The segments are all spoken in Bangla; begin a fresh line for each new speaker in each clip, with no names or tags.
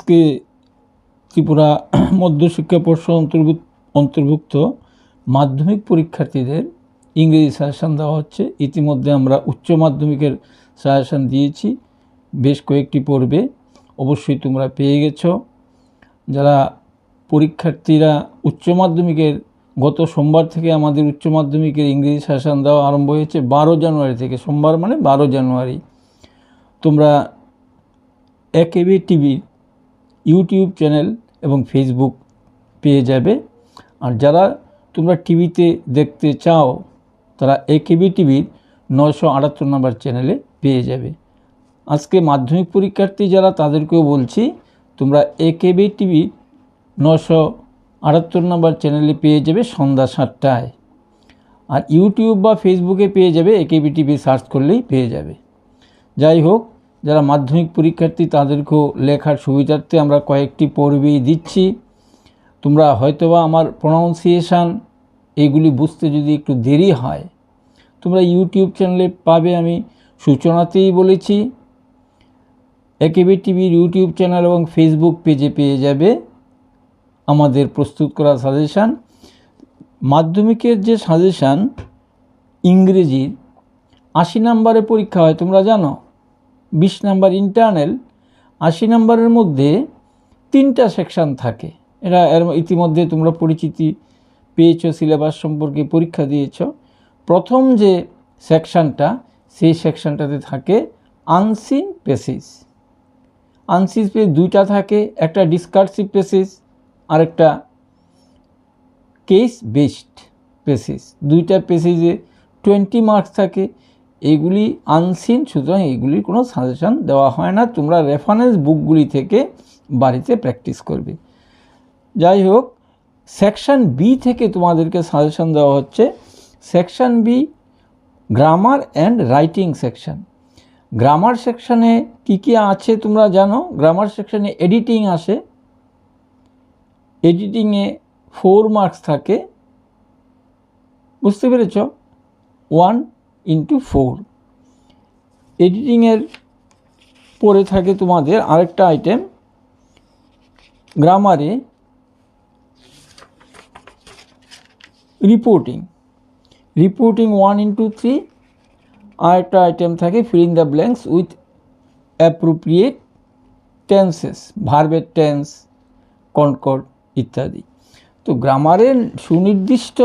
আজকে ত্রিপুরা মধ্যশিক্ষা পর্ষদ অন্তর্ভুক্ত মাধ্যমিক পরীক্ষার্থীদের ইংরেজি সাজেশন দেওয়া হচ্ছে। ইতিমধ্যে আমরা উচ্চ মাধ্যমিকের সাজেশন দিয়েছি বেশ কয়েকটি পর্বে, অবশ্যই তোমরা পেয়ে গেছো। যারা পরীক্ষার্থীরা উচ্চ মাধ্যমিকের গত সোমবার থেকে আমাদের উচ্চ মাধ্যমিকের ইংরেজি সাজেশন দেওয়া আরম্ভ হয়েছে 12 জানুয়ারি থেকে। সোমবার মানে 12 জানুয়ারি। তোমরা একেবি টিভির ইউটিউব চ্যানেল এবং ফেসবুক পেয়ে যাবে। আর যারা তোমরা টিভিতে দেখতে চাও তারা একেবি টিভির 978 নম্বর চ্যানেলে পেয়ে যাবে। আজকে মাধ্যমিক পরীক্ষার্থী যারা তাদেরকেও বলছি, তোমরা একেবি টিভি 978 নম্বর চ্যানেলে পেয়ে যাবে সন্ধ্যা 7টায়। আর ইউটিউব বা ফেসবুকে পেয়ে যাবে, একেবি টিভি সার্চ করলেই পেয়ে যাবে। যাই হোক, যারা মাধ্যমিক পরীক্ষার্থী তাদেরকেও লেখার সুবিধার্থে আমরা কয়েকটি পর্বেই দিচ্ছি। তোমরা হয়তোবা আমার প্রনাউন্সিয়েশান এইগুলি বুঝতে যদি একটু দেরি হয়, তোমরা ইউটিউব চ্যানেলে পাবে। আমি সূচনাতেই বলেছি, একেবি টিভির ইউটিউব চ্যানেল এবং ফেসবুক পেজে পেয়ে যাবে আমাদের প্রস্তুত করা সাজেশান। মাধ্যমিকের যে সাজেশান ইংরেজির 80 নম্বরের পরীক্ষা হয়, তোমরা জানো। 20 নম্বর ইন্টারনাল, 80 নম্বরের মধ্যে 3টা সেকশান থাকে। এর ইতিমধ্যে তোমরা পরিচিতি পেয়েছো, সিলেবাস সম্পর্কে পরীক্ষা দিয়েছ। প্রথম যে সেকশানটা, সেই সেকশানটাতে থাকে আনসিন প্যাসেজ। আনসিন প্যাসেজ 2টা থাকে, একটা ডিসকার্সিভ প্যাসেজ আর একটা কেস বেসড প্যাসেজ। 2টা প্যাসেজে 20 মার্কস থাকে। এইগুলি আনসিন, সুতরাং এইগুলির কোনো সাজেশান দেওয়া হয় না। তোমরা রেফারেন্স বুকগুলি থেকে বাড়িতে প্র্যাকটিস করবে। যাই হোক, সেকশন বি থেকে তোমাদেরকে সাজেশান দেওয়া হচ্ছে। Section B grammar and writing section. Grammar সেকশানে কী আছে তোমরা জানো। গ্রামার সেকশানে এডিটিং আসে। এডিটিংয়ে 4 মার্কস থাকে, বুঝতে পেরেছ? 1x4। এডিটিংয়ের পরে থাকে তোমাদের আরেকটা আইটেম গ্রামারে রিপোর্টিং। 1x3। আরেকটা আইটেম থাকে filling the blanks with appropriate tenses, ভার্বের টেন্স, কনকর্ড ইত্যাদি। তো গ্রামারের সুনির্দিষ্ট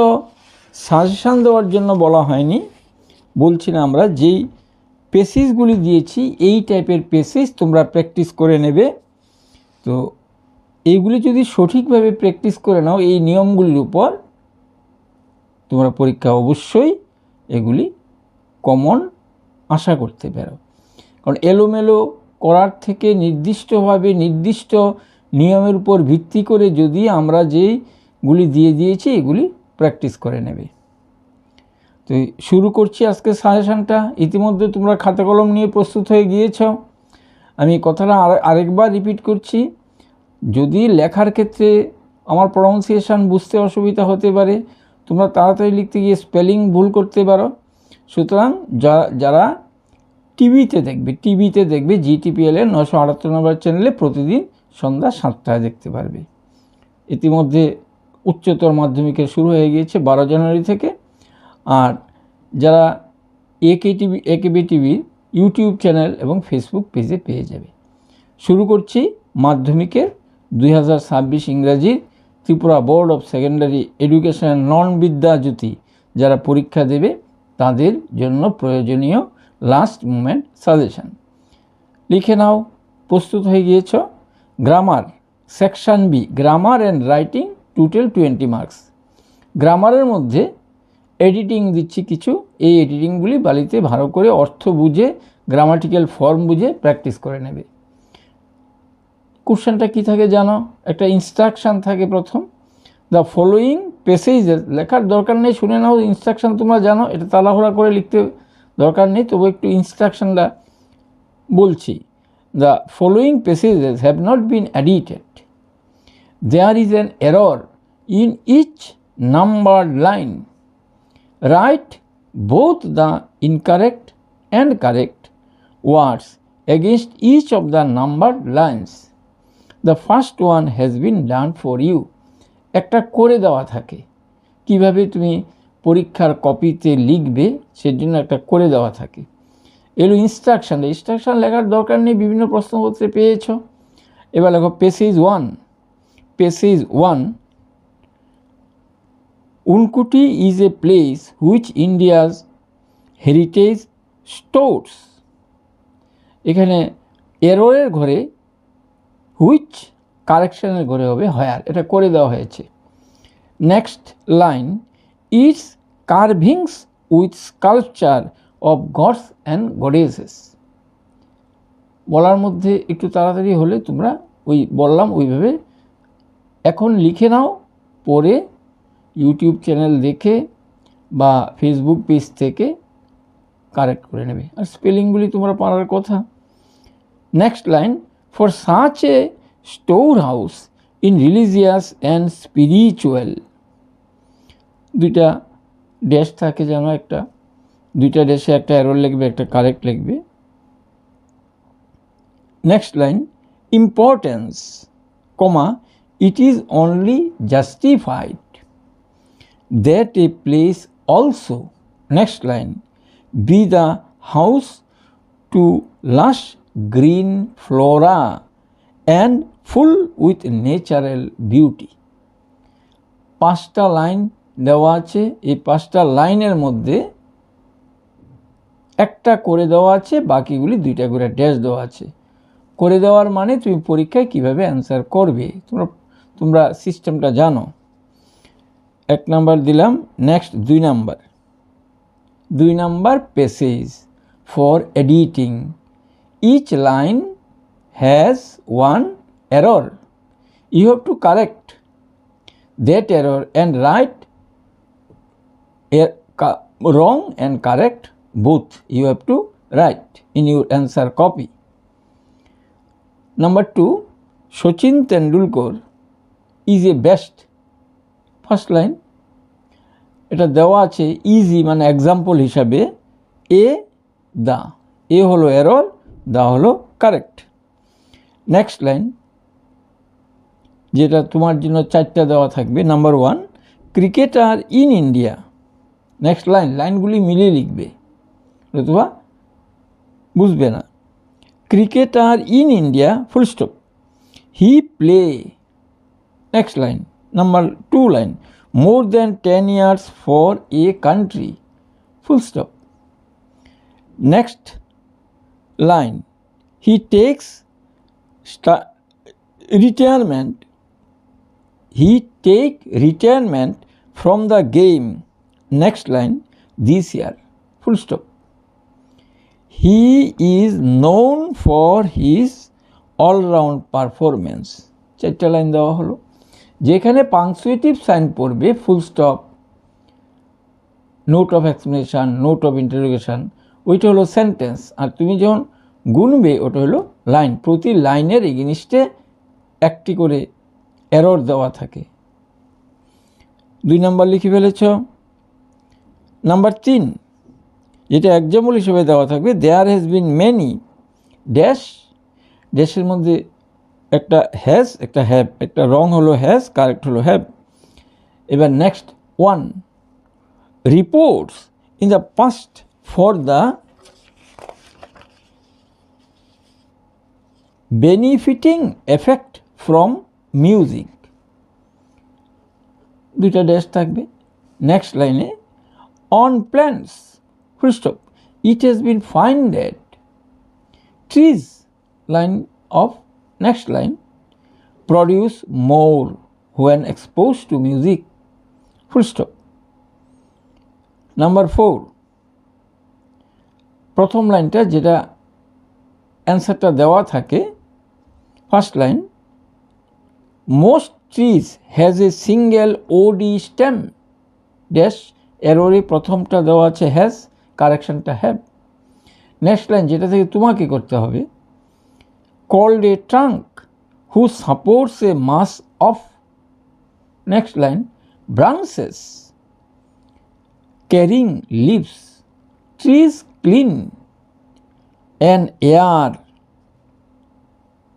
সাজেশান দেওয়ার জন্য বলা হয়নি, বলছি না, আমরা যেই পেসেজগুলি দিয়েছি এই টাইপের পেসেজ তোমরা প্র্যাকটিস করে নেবে। তো এইগুলি যদি সঠিকভাবে প্র্যাকটিস করে নাও এই নিয়মগুলির উপর, তোমরা পরীক্ষা অবশ্যই এগুলি কমন আশা করতে পারো। কারণ এলোমেলো করার থেকে নির্দিষ্টভাবে নির্দিষ্ট নিয়মের উপর ভিত্তি করে যদি আমরা যেইগুলি দিয়েছি এগুলি প্র্যাকটিস করে নেবে। তো শুরু করছি আজকে সাজেশানটা। ইতিমধ্যে তোমরা খাতা কলম নিয়ে প্রস্তুত হয়ে গিয়েছ। আমি কথাটা আরেকবার রিপিট করছি। যদি লেখার ক্ষেত্রে আমার প্রনাউন্সিয়েশান বুঝতে অসুবিধা হতে পারে, তোমরা তাড়াতাড়ি লিখতে গিয়ে স্পেলিং ভুল করতে পারো। সুতরাং যারা টিভিতে দেখবে GTPL এর 978 নম্বর চ্যানেলে প্রতিদিন সন্ধ্যা 7টায় দেখতে পারবে। ইতিমধ্যে উচ্চতর মাধ্যমিকের শুরু হয়ে গিয়েছে 12 জানুয়ারি থেকে। আর যারা একেবি টিভির ইউটিউব চ্যানেল এবং ফেসবুক পেজে পেয়ে যাবে। শুরু করছি মাধ্যমিকের 2026 ইংরাজির Tripura board of secondary education non Vidyajyoti যারা পরীক্ষা দেবে তাদের জন্য প্রয়োজনীয় লাস্ট মোমেন্ট সাজেশান। লিখে নাও, প্রস্তুত হয়ে গিয়েছ। Grammar section B, grammar and writing, total 20 marks. গ্রামারের মধ্যে এডিটিং দিচ্ছি কিছু। এই এডিটিংগুলি বাড়িতে ভালো করে অর্থ বুঝে, গ্রামাটিক্যাল ফর্ম বুঝে প্র্যাকটিস করে নেবে। কোশ্চেনটা কী থাকে জানো? একটা ইনস্ট্রাকশান থাকে প্রথম। দ্য ফলোয়িং প্যাসেজেস, লেখার দরকার নেই, শুনে নাও। ইনস্ট্রাকশান তোমরা জানো, এটা তাড়াহুড়া করে লিখতে দরকার নেই, তবু একটু ইনস্ট্রাকশানটা বলছি। The following passages have not been edited. There is an error in each numbered line. Write both the incorrect and correct words against each of the numbered lines. The first one has been done for you. একটা করে দেওয়া থাকে, কিভাবে তুমি পরীক্ষার কপিতে লিখবে সেজন্য একটা করে দেওয়া থাকে। এলো ইনস্ট্রাকশান। ইনস্ট্রাকশান লেখার দরকার নেই, বিভিন্ন প্রশ্নপত্রে পেয়েছ। এবার লেখো passage one. Passage one, উনকুটি is a place which India's heritage stores. এখানে এররের ঘরে হুইচ, কারেকশনের ঘরে হবে হায়ার, এটা করে দেওয়া হয়েছে। Next line, it's carvings with sculpture of gods and goddesses. বলার মধ্যে একটু তাড়াতাড়ি হলে তোমরা ওই বললাম ওইভাবে এখন লিখে নাও, পরে ইউটিউব চ্যানেল দেখে বা ফেসবুক পেজ থেকে কারেক্ট করে নেবে। আর স্পেলিংগুলি তোমরা পারার কথা। Next line, for such a store house in religious and spiritual. দুইটা ড্যাশ থাকে যেন, একটা দুইটা ড্যাশে একটা এরর লিখবে, একটা কারেক্ট লিখবে। Next line, importance, comma, it is only justified that a place also, next line, be the house to lush green flora and full with natural beauty. পাঁচটা লাইন দেওয়া আছে, এই পাঁচটা লাইনের মধ্যে একটা করে দেওয়া আছে, বাকিগুলি দুইটা করে ড্যাশ দেওয়া আছে। করে দেওয়ার মানে তুমি পরীক্ষায় কিভাবে অ্যান্সার করবে, তোমরা সিস্টেমটা জানো। এক নাম্বার দিলাম। নেক্সট দুই number passage for editing. Each line has one error, you have to correct that error and write wrong and correct both. You have to write in your answer copy. Number 2, Sachin Tendulkar is a best. First line, এটা দেওয়া আছে ইজি মানে এক্সাম্পল হিসাবে, এ হলো এরর, দা হলো কারেক্ট। নেক্সট লাইন, যেটা তোমার জন্য চারটা দেওয়া থাকবে। Number 1, cricketer in India. Next লাইনগুলি মিলিয়ে লিখবে, অথবা বুঝবে না। Cricketer in India, full stop, he play. Next line, number 2 line, more than 10 years for a country, full stop. Next line, he takes retirement from the game. Next line, this year, full stop. He is known for his all-round performance. চারটা লাইন দেওয়া হলো। যেখানে পাংচুয়েটিভ সাইন পড়বে, full stop, note of explanation, note of interrogation, ওইটা হলো সেন্টেন্স। আর তুমি যখন গুনবে ওটা হলো লাইন। প্রতি লাইনের এগেনিস্টে একটি করে এরর দেওয়া থাকে। 2 নাম্বার লিখে ফেলেছ। নাম্বার 3, যেটা এক্সাম্পল হিসেবে দেওয়া থাকবে, there has been many dash, ড্যাশের মধ্যে একটা হ্যাজ, একটা হ্যাভ, একটা রং হলো হ্যাজ, কারেক্ট হলো হ্যাভ। এবার next 1, reports in the past for the benefiting effect from music, দুইটা ড্যাশ থাকবে। নেক্সট লাইনে, on plants, full stop, it has been found that trees, line of next line, produce more when exposed to music, full stop. Number 4, প্রথম লাইনটা যেটা অ্যান্সারটা দেওয়া থাকে, first line, most trees has a single OD stem, dash, এররে প্রথমটা দেওয়া আছে হ্যাজ, কারেকশনটা হ্যাভ। নেক্সট লাইন যেটা থেকে তোমাকে করতে হবে, called a trunk who supports a mass of, next line, branches carrying leaves, trees clean and air,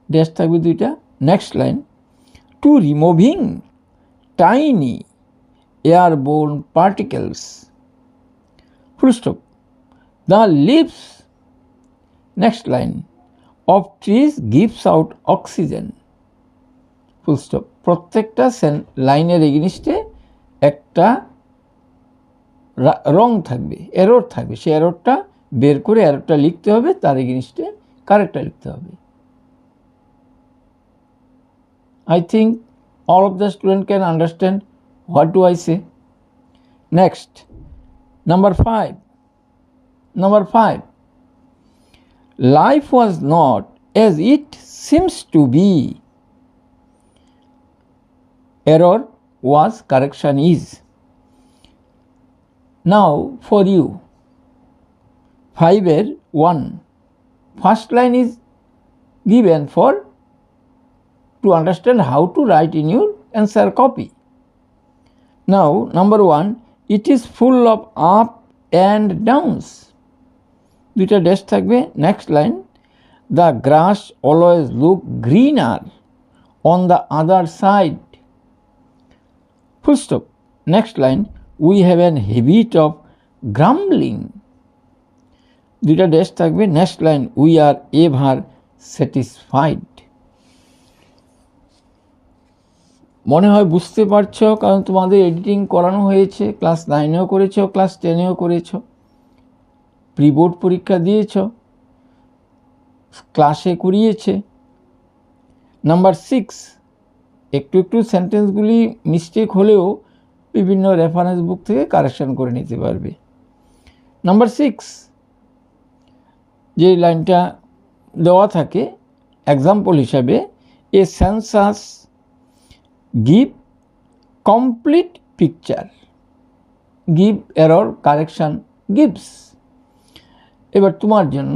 dash থাকবে দুইটা, next line, to removing tiny airborne particles, full stop, the leaves, next line, of trees gives out oxygen, full stop. প্রত্যেকটা লাইনের এগেনিস্টে একটা রং থাকবে, এরর থাকবে, সেই এররটা বের করে এররটা লিখতে হবে, তার এগেনিস্টে কারেক্টটা লিখতে হবে। I think all of the students can understand what do I say. Next, number 5. Life was not as it seems to be. Error was, correction is. Now for you, 5-1. First line is given for to understand how to write in your answer copy. Now number 1, it is full of up and downs. দুইটা ড্যাশ থাকবে। Next line, the grass always look greener on the other side, full stop. Next line, we have an habit of grumbling, দুইটা ড্যাশ থাকবে। Next line, we are ever satisfied. মনে হয় বুঝতে পারছ, কারণ তোমাদের এডিটিং করানো হয়েছে, ক্লাস 9-এও করেছো, ক্লাস 10-এও করেছো, প্রি বোর্ড পরীক্ষা দিয়েছ, ক্লাসে করিয়েছে। নাম্বার 6, একটু সেন্টেন্সগুলি মিস্টেক হলেও বিভিন্ন রেফারেন্স বুক থেকে কারেকশন করে নিতে পারবে। নাম্বার 6, যে লাইনটা দেওয়া থাকে এক্সাম্পল হিসাবে, a census give complete picture, give error, correction gives. এবার তোমার জন্য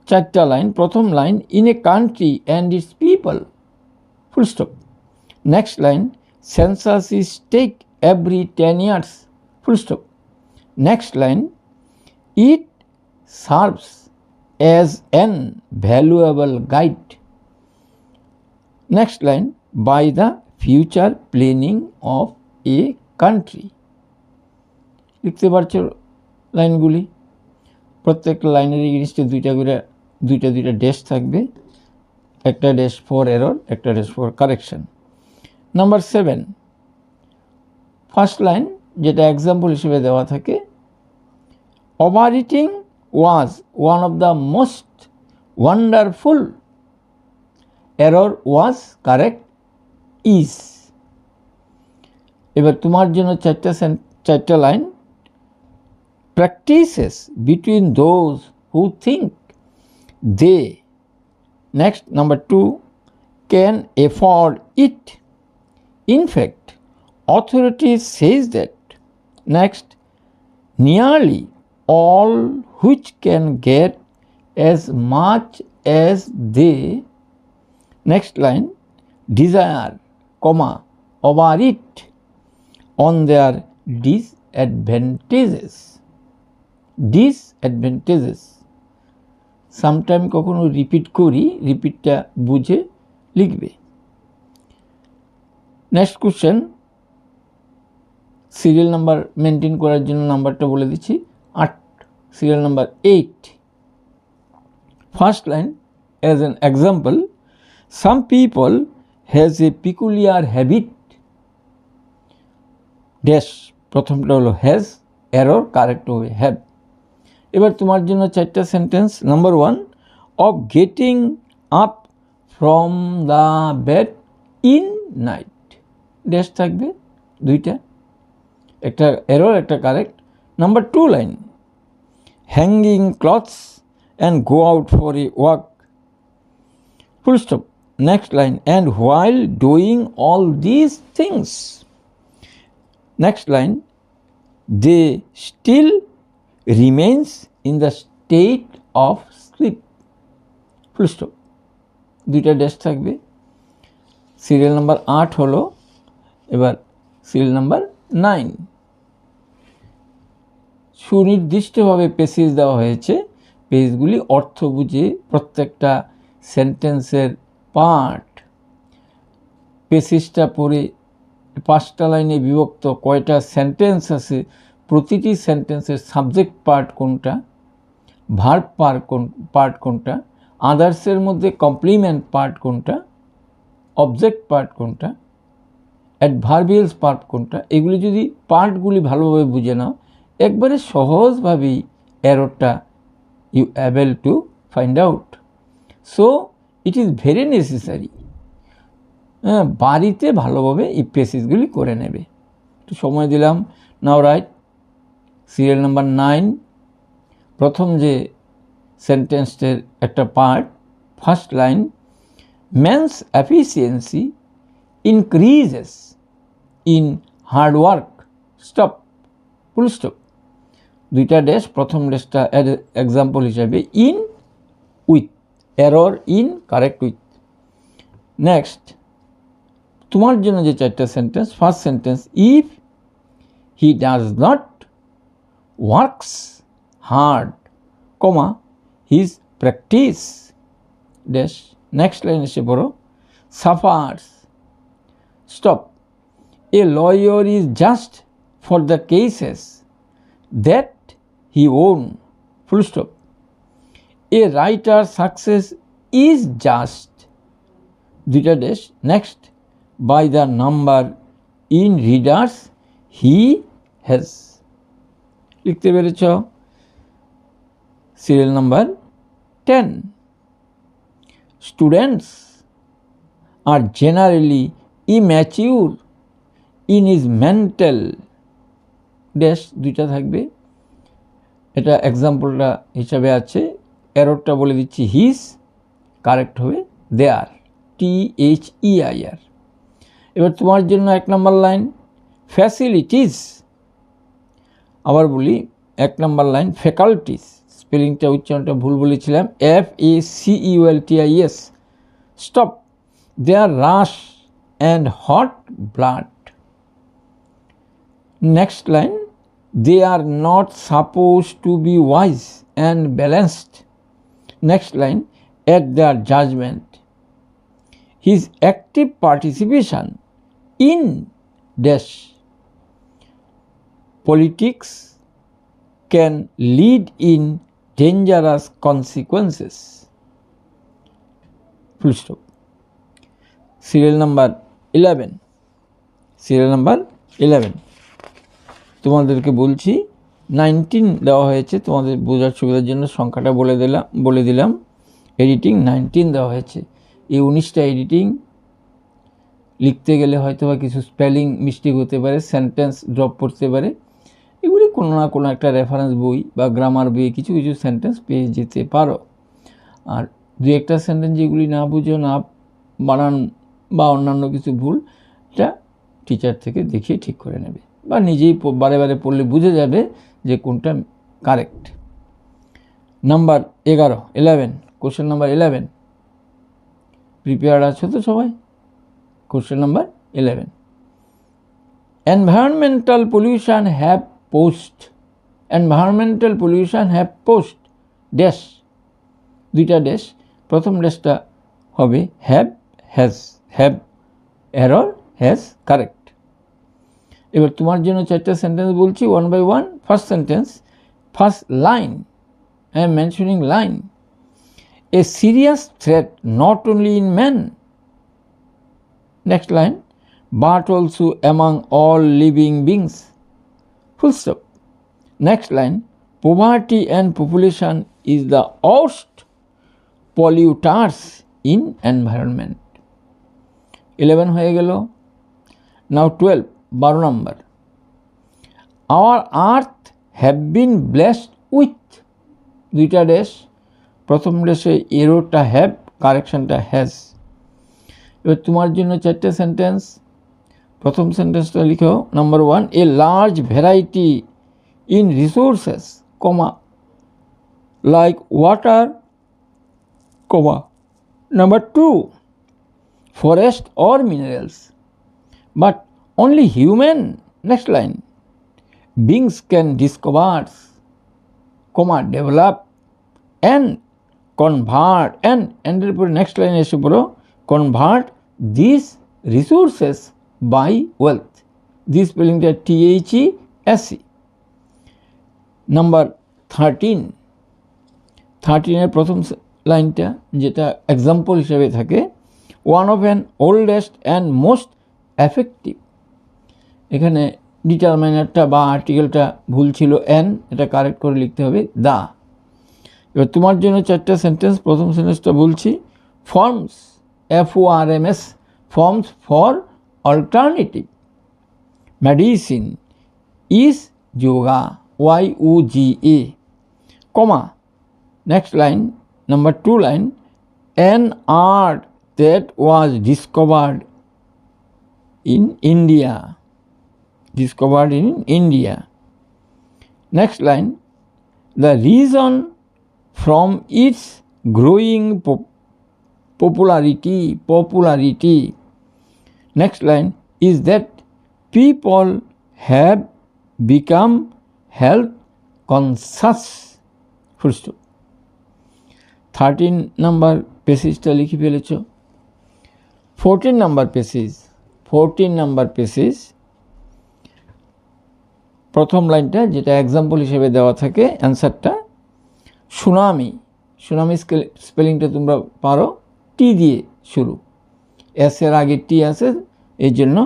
4টা লাইন। প্রথম line, in a country and its people, full stop. Next line, census is take every 10 years, full stop. Next line, it serves as an valuable guide. Next line, by the future planning of a country. লিখতে পারছো লাইনগুলি? প্রত্যেকটা লাইনের এগেইনস্টে দুইটা ড্যাশ থাকবে, একটা ড্যাশ ফর এরর, একটা dash for correction. Number 7, first line যেটা এক্সাম্পল হিসেবে দেওয়া থাকে, over eating was one of the most wonderful, error was, correct is. এবার তোমার জন্য 4টা line, practices between those who think they, next number 2, can afford it, in fact authority says that, next nearly all which can get as much as they, next line, desire, over it on their disadvantages, sometime কখনো রিপিট করি, রিপিটটা বুঝে লিখবে। Next question, serial number maintain করার জন্য নাম্বারটা বলে দিচ্ছি, 8, serial number 8। First line, as an example, some people has a peculiar habit, dash, প্রথমটা হলো হ্যাজ, এরর, কারেক্ট হবে হ্যাভ। এবার তোমার জন্য 4টা sentence. Number 1, of getting up from the bed in night, dash থাকবে দুইটা, একটা এরর, একটা correct. Number 2 line, hanging clothes and go out for a walk, full stop. Next line, and while doing all this things, next line, they still remains in the state of sleep, full stop, দুইটা ড্যাশ থাকবে। সিরিয়াল নাম্বার 8 হলো, এবার সিরিয়াল নাম্বার 9। সুনির্দিষ্টভাবে পেসেজ দেওয়া হয়েছে, পেজগুলি অর্থ বুঝে প্রত্যেকটা সেন্টেন্সের পার্ট পেসেজটা পড়ে 5টা লাইনে বিভক্ত কয়টা সেন্টেন্স আছে, প্রতিটি সেন্টেন্সের সাবজেক্ট পার্ট কোনটা, ভার্ব পার্ট কোনটা, আদার্সের মধ্যে কমপ্লিমেন্ট পার্ট কোনটা, অবজেক্ট পার্ট কোনটা, অ্যাডভার্বিয়ালস পার্ট কোনটা, এগুলি যদি পার্টগুলি ভালোভাবে বুঝে নাও, একবারে সহজভাবেই এররটা you able to find out. So it is very necessary, বাড়িতে ভালোভাবে এই পেসেজগুলি করে নেবে। একটু সময় দিলাম। নাও রাইট সিরিয়াল নাম্বার 9, প্রথম যে সেন্টেন্সটার একটা part, first line, man's efficiency increases in hard work, stop, full stop, 2টা ড্যাশ, প্রথম ড্যাশটা এক্সাম্পল হিসাবে in with, error in, correct with. Next তোমার জন্য যে 4টা sentence, first sentence, if he does not works hard, comma, his practice dash, next line এসে পড়ো, suffers, stop, a lawyer is just for the cases that he won, full stop, a writer success is just, 2টা dash, next, by the number in readers he has, লিখতে পেরেছ? Serial number 10, students are generally immature in his mental dash, 2টা থাকবে, এটা এক্সাম্পলটা হিসাবে আছে, এররটা বলে দিচ্ছি, হিজ, কারেক্ট হবে দেয়ার, THEIR। এবার তোমার জন্য 1 নম্বর লাইন, ফ্যাসিলিটিস, আবার বলি 1 নম্বর লাইন, ফ্যাকাল্টিস, স্পেলিংটা উচ্চারণটা ভুল বলেছিলাম, FACULTIS, stop, there rush and hot blood. Next line, they are not suppose to be wise and balanced, next line, at their judgement, his active participation in dash politics can lead in dangerous consequences, full stop। Serial number 11, serial number 11 তোমাদেরকে বলছি 19 দেওয়া হয়েছে, তোমাদের বোঝার সুবিধার জন্য সংখ্যাটা বলে দিলাম, এডিটিং 19 দেওয়া হয়েছে। এই 19টা এডিটিং লিখতে গেলে হয়তো বা কিছু স্পেলিং মিস্টেক হতে পারে, সেন্টেন্স ড্রপ করতে পারে, এগুলি কোনো না কোনো একটা রেফারেন্স বই বা গ্রামার বইয়ে কিছু কিছু সেন্টেন্স পেয়ে যেতে পারো। আর 2-1টা সেন্টেন্স যেগুলি না বুঝো, না বানান বা অন্যান্য কিছু ভুল, এটা টিচার থেকে দেখিয়ে ঠিক করে নেবে, বা নিজেই বারে বারে পড়লে বুঝে যাবে যে কোনটা correct. Number 11, question number 11, prepare আছো তো সবাই? Question number 11, environmental pollution have posed dash, 2টা ড্যাশ, প্রথম ড্যাশটা হবে have, error, has, কারেক্ট। এবার তোমার জন্য 4টা সেন্টেন্স বলছি, 1 by 1। First sentence, first line, I am mentioning line, a serious threat not only in men, next line, but also among all living beings, full stop, next line, poverty and population is the worst polluters in environment। 11 হয়ে গেল। নাও 12 number, our earth have been blessed with, 2টা ড্যাশ, প্রথম ড্যাশে এররটা হ্যাভ, কারেকশনটা হ্যাজ। এবার তোমার জন্য 4টে সেন্টেন্স, প্রথম সেন্টেন্সটা লিখো, number 1, a large variety in resources, comma, like water, comma, number 2, forest or minerals, but only human, next line, beings can discover, comma, develop and convert, and এর পরে নেক্সট লাইনে এসে পড়ো, convert these resources by wealth. This spelling টা THESE. নাম্বার 13 এর প্রথম লাইনটা যেটা এক্সাম্পল হিসেবে থাকে, one of an oldest and most effective. এখানে ডিটারমাইনারটা বা আর্টিকেলটা ভুল ছিল, এন, এটা কারেক্ট করে লিখতে হবে দা। এবার তোমার জন্য 4টা সেন্টেন্স। প্রথম সেন্টেন্সটা বলছি, forms FORMS forms for alternative medicine is yoga YOGA, comma, next line, number 2 line, an art that was discovered in India. Next line, the reason from its growing popularity. Next line is that people have become health conscious. Full stop. 13 number পেসেজটা লিখে ফেলেছ। 14 number পেসেজ প্রথম লাইনটা যেটা এক্সাম্পল হিসেবে দেওয়া থাকে, অ্যান্সারটা সুনামি। সুনামি স্পেলিংটা তোমরা পারো, টি দিয়ে শুরু, এস এর আগে টি আছে এর জন্য,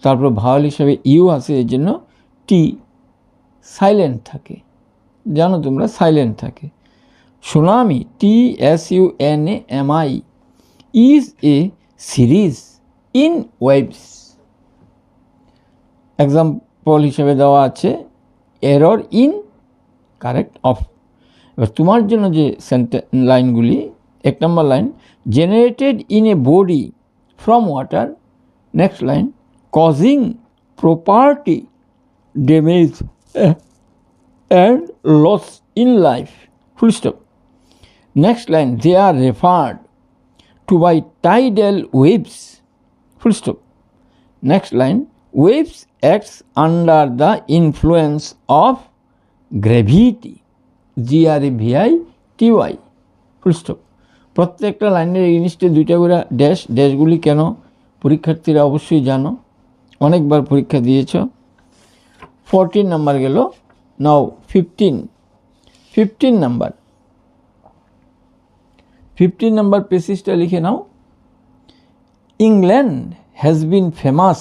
তারপর ভাওয়াল হিসাবে ইউ আছে এর জন্য টি সাইলেন্ট থাকে, জানো তোমরা সাইলেন্ট থাকে। Tsunami TSUNAMI is a series in waves. Example হিসেবে দেওয়া আছে এরর ইন কারেক্ট অফ। এবার তোমার জন্য যে লাইনগুলি, 1 number line, generated in a body from water. Next line, causing property damage and loss in life. Full stop. Next line, they are referred to by tidal waves. Full stop. Next line, waves acts under the influence of gravity. GRAVITY. Full stop. প্রত্যেকটা লাইনের ইংলিশে 2টা করে ড্যাশগুলি কেন পরীক্ষার্থীরা অবশ্যই জানো, অনেকবার পরীক্ষা দিয়েছ। 14 নাম্বার গেল। নাও 15 নাম্বার পেসেজটা লিখে নাও। England has been famous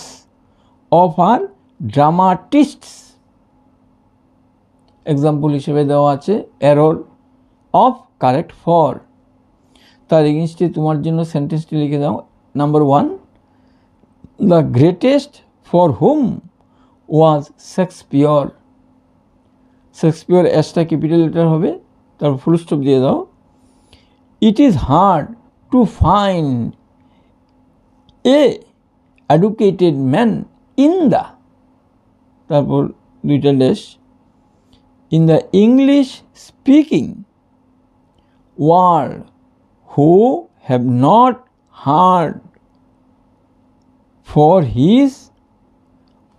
of her dramatists. Example হিসেবে দেওয়া আছে এরর অফ কারেক্ট ফর। তার ইংলিশটি তোমার জন্য সেন্টেন্সটি লিখে দাও। Number 1, the greatest for whom was Shakespeare. Shakespeare এসটা ক্যাপিটাল লেটার হবে, তারপর ফুল স্টপ দিয়ে দাও। It is hard to find a educated man in the, তারপর 2টা dash, in the English speaking world who have not heard for his,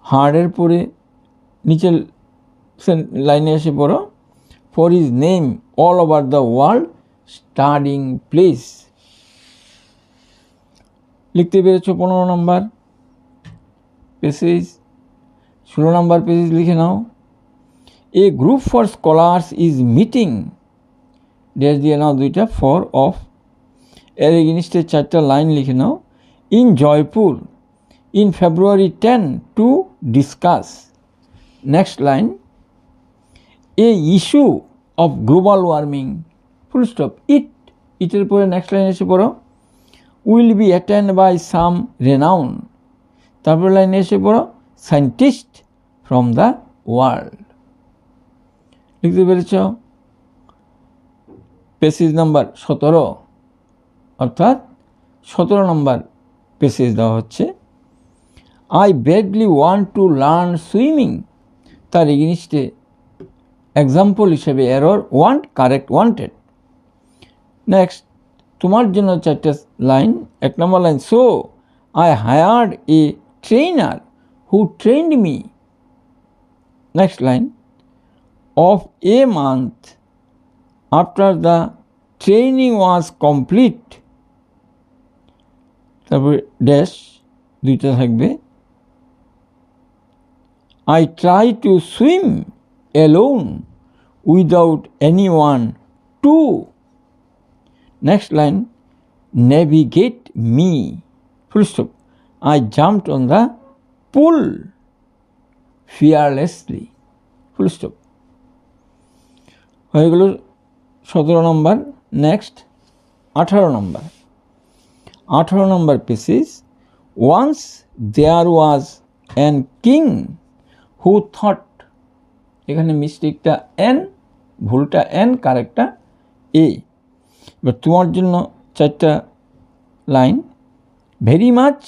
হার্ডের পরে নিচের লাইনে এসে পড়ো, for his name all over the world starting place. লিখতে পেরেছ 15 নম্বর পেসেজ। 16 নম্বর পেসেজ লিখে নাও। A group for scholars is meeting, dash দিয়ে নাও 2টা, ফর অফ। এর এগেইনস্টে 4টা লাইন লিখে নাও। In Jaipur in February 10 to discuss. Next line, a issue of global warming. Full stop. ইটের পরে নেক্সট লাইন এসে পড়ো, will be attend by some renown. তারপর লাইনে এসে পড়ো, সায়েন্টিস্ট ফ্রম দ্য ওয়ার্ল্ড। লিখতে পেরেছ? পেসেজ নাম্বার 17, অর্থাৎ 17 নম্বর পেসেজ দেওয়া হচ্ছে। I badly want to learn swimming. তার এগেইনস্টে এক্সাম্পল হিসেবে error, want correct wanted. Next তোমার জন্য 4টা line. 1 number line, so I hired a trainer who trend me. Next line, of a month after the training was complete. তারপর ড্যাশ, দুইটা থাকবে I try to swim alone without anyone to. Next line, navigate me. Full stop. I jumped on the pool fearlessly. Full stop. হয়ে গেল 17 number. Next 18 number. 18 number passage, once there was an king who thought, এখানে মিস্টেকটা এন, ভুলটা এন, কারেক্টটা এ। এবার তোমার জন্য 4টা line, very much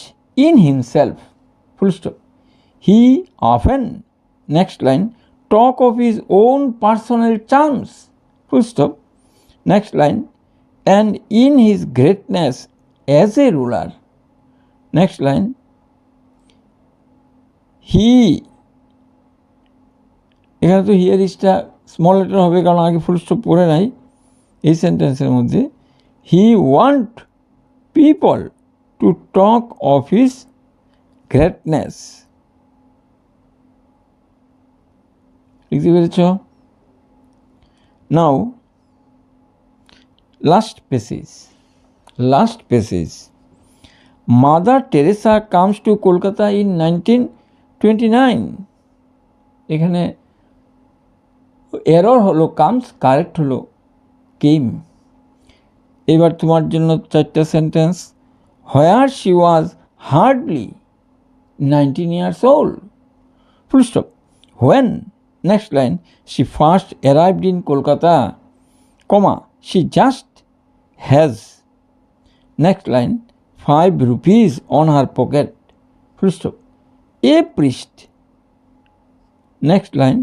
in himself, full stop, he often, next line, talk of his own personal charms, full stop, next line, and in his greatness as a ruler, next line, he, এখানে তো হিয়ার ইজটা স্মল লেটার হবে কারণ আগে ফুল স্টপ পড়ে নাই এই সেন্টেন্সের মধ্যে। He want people to talk of his greatness, লিখতে পেরেছ? নাও last passage, Mother Teresa comes to Kolkata in 1929। এখানে এরর হলো কামস, কারেক্ট হলো কেম। এবার তোমার জন্য 4টা sentence, where she was hardly 19 years old, full stop, when, next line, she first arrived in Kolkata, comma, she just has, next line, 5 rupees on her pocket, full stop, a priest, next line,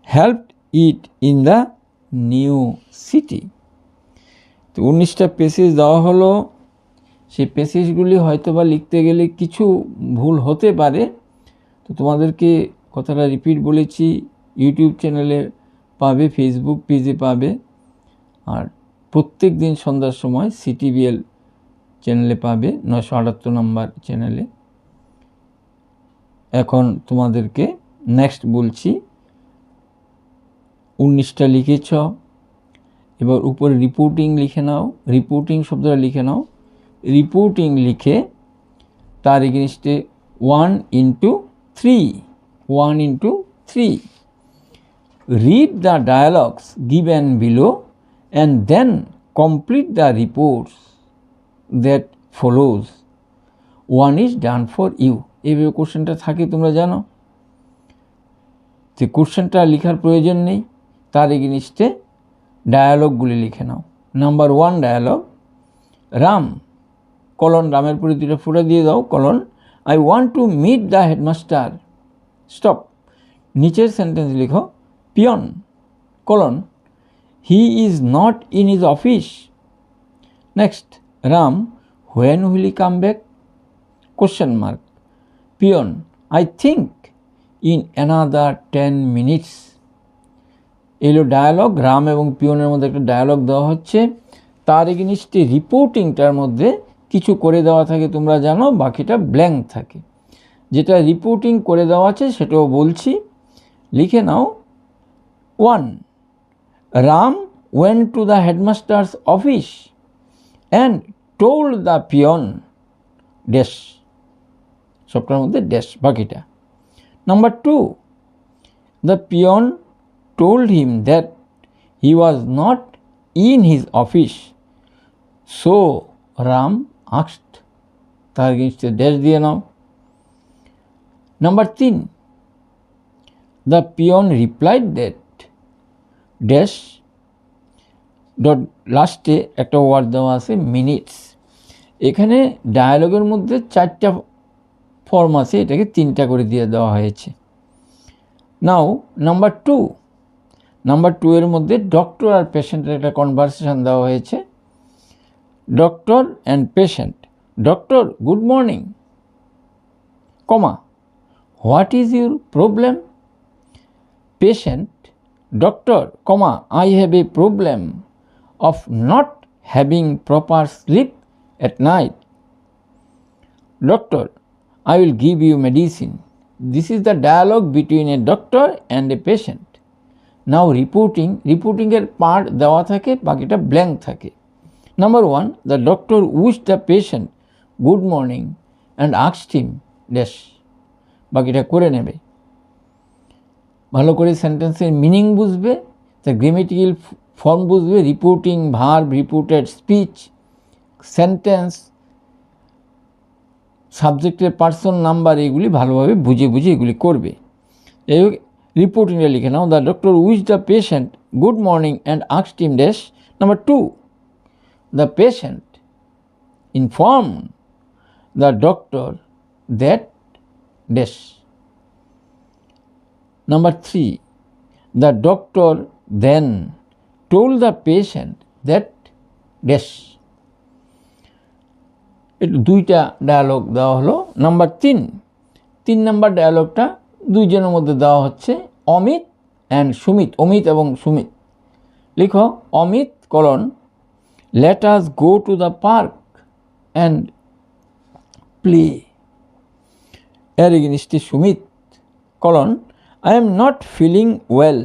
helped it in the new city। তো 19টা পেসেজ দেওয়া হলো। সেই পেসেজগুলি হয়তো বা লিখতে গেলে কিছু ভুল হতে পারে, তো তোমাদেরকে কথাটা রিপিট বলেছি, ইউটিউব চ্যানেলে পাবে, ফেসবুক পেজে পাবে, আর প্রত্যেক দিন সন্ধ্যার সময় CTBL চ্যানেলে পাবে, 978 নম্বর চ্যানেলে। এখন তোমাদেরকে নেক্সট বলছি, 19টা লিখেছ, এবার উপরে রিপোর্টিং লিখে নাও, রিপোর্টিং শব্দটা লিখে নাও, রিপোর্টিং লিখে তার এগেনস্টে 1 into 3 read the dialogues given below and then complete the reports that follows, one is done for you। এইভাবে কোশ্চেনটা থাকে, তোমরা জানো যে কোশ্চেনটা লেখার প্রয়োজন নেই, তার এগেনস্টে ডায়ালগগুলি লিখে নাও। নাম্বার 1 ডায়ালগ, রাম, কলন, রামের পরে 2টা ফুটা দিয়ে দাও, colon, I want to meet the headmaster, stop, নিচের সেন্টেন্স লিখো, peon, colon, he is not in his office, next, Ram, when will he come back, question mark, peon, I think in another 10 minutes। এলো ডায়ালগ, রাম এবং পিয়নের মধ্যে একটা ডায়ালগ দেওয়া হচ্ছে, তার এগেনস্টে রিপোর্টিংটার মধ্যে কিছু করে দেওয়া থাকে, তোমরা জানো, বাকিটা ব্ল্যাঙ্ক থাকে। যেটা রিপোর্টিং করে দেওয়া আছে সেটাও বলছি, লিখে নাও। 1, Ram went to the headmaster's office and told the peon dash, সবটার মধ্যে ড্যাশ, বাকিটা। Number 2, the peon told him that he was not in his office, so Ram asked, তার এগেইনস্টে ড্যাশ দিয়ে নাও। Number 3, the peon replied that dash dot, লাস্টে একটা ওয়ার্ড দেওয়া আছে মিনিটস। এখানে ডায়ালগের মধ্যে 4টা ফর্ম আছে, এটাকে 3টা করে দিয়ে দেওয়া হয়েছে। নাও নাম্বার 2 এর মধ্যে ডক্টর আর পেশেন্টের একটা কনভারসেশন দেওয়া হয়েছে। Doctor and patient, doctor, good morning, comma, what is your problem, patient, doctor, comma, I have a problem of not having proper sleep at night, doctor, I will give you medicine. This is the dialogue between a doctor and a patient. Now reporting এর পার্ট দেওয়া থাকে, বাকিটা ব্ল্যাঙ্ক থাকে। Number 1, the doctor wished the patient good morning and asked him dash, বাকিটা করে নেবে। ভালো করে সেন্টেন্সের মিনিং বুঝবে, the grammatical form বুঝবে, reporting, verb, reported, speech, sentence, সাবজেক্টের পার্সন, নাম্বার, এগুলি ভালোভাবে বুঝে এগুলি করবে। এই রিপোর্টিংটা লিখে নাও, the doctor wish the patient good morning and asked him dash. Number 2, the patient inform the doctor that dash. Number 3, the doctor then told the patient that dash. একটু দুইটা ডায়ালগ দেওয়া হলো। নাম্বার 3 নাম্বার ডায়ালগটা দুইজনের মধ্যে দেওয়া হচ্ছে, অমিত অ্যান্ড সুমিত, অমিত এবং সুমিত। লিখো, Amit colon let us go to the park and play. এর এগেইনস্টে Sumit colon I am not feeling well.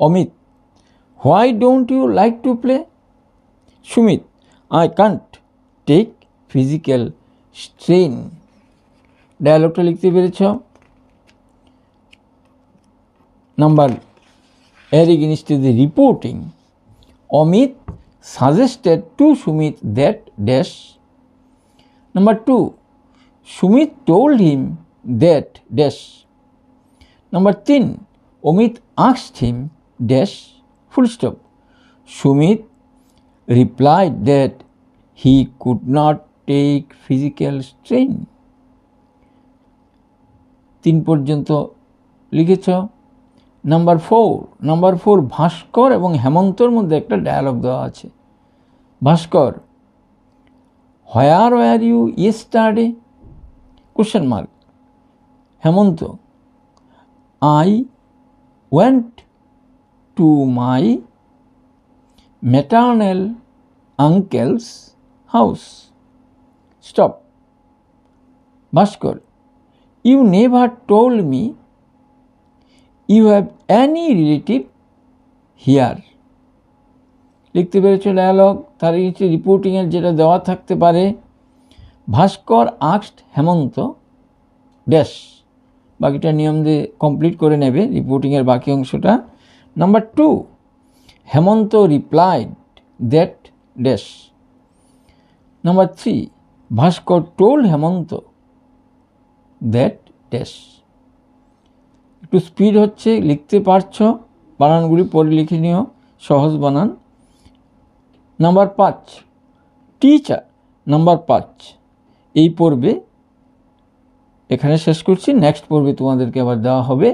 Omit, why don't you like to play? Sumit, I can't take physical strain. ডায়ালগটা লিখতে পেরেছ? নাম্বার এর এগেইনস্টে the reporting, Omit suggested to Sumit that dash. Number 2, Sumit told him that dash. Number 3, Omit asked him dash full stop. Sumit replied that he could not take physical strain. 3 পর্যন্ত লিখেছ। নাম্বার 4 ভাস্কর এবং হেমন্তর মধ্যে একটা ডায়ালগ দেওয়া আছে। Bhaskar, where were you yesterday? Question mark. Hemant, I went to my maternal uncle's house. Stop. Bhaskar, you never told me you have any relative here. লিখতে পেরেছো ডায়ালগ? তার নিচে রিপোর্টিংয়ের যেটা দেওয়া থাকতে পারে, ভাস্কর আস্কড হেমন্ত ড্যাশ, বাকিটা নিয়ম দিয়ে কমপ্লিট করে নেবে রিপোর্টিংয়ের বাকি অংশটা। Number 2, Hemant replied that dash. Number 3, Bhaskar told Hemant that dash. একটু স্পিড হচ্ছে, লিখতে পারছো, বানানগুলি পরে লিখে নিও, সহজ বানান। Number 5, teacher. নাম্বার 5 এই পর্বে এখানে শেষ করছি। নেক্সট পর্বে তোমাদেরকে আবার দেওয়া হবে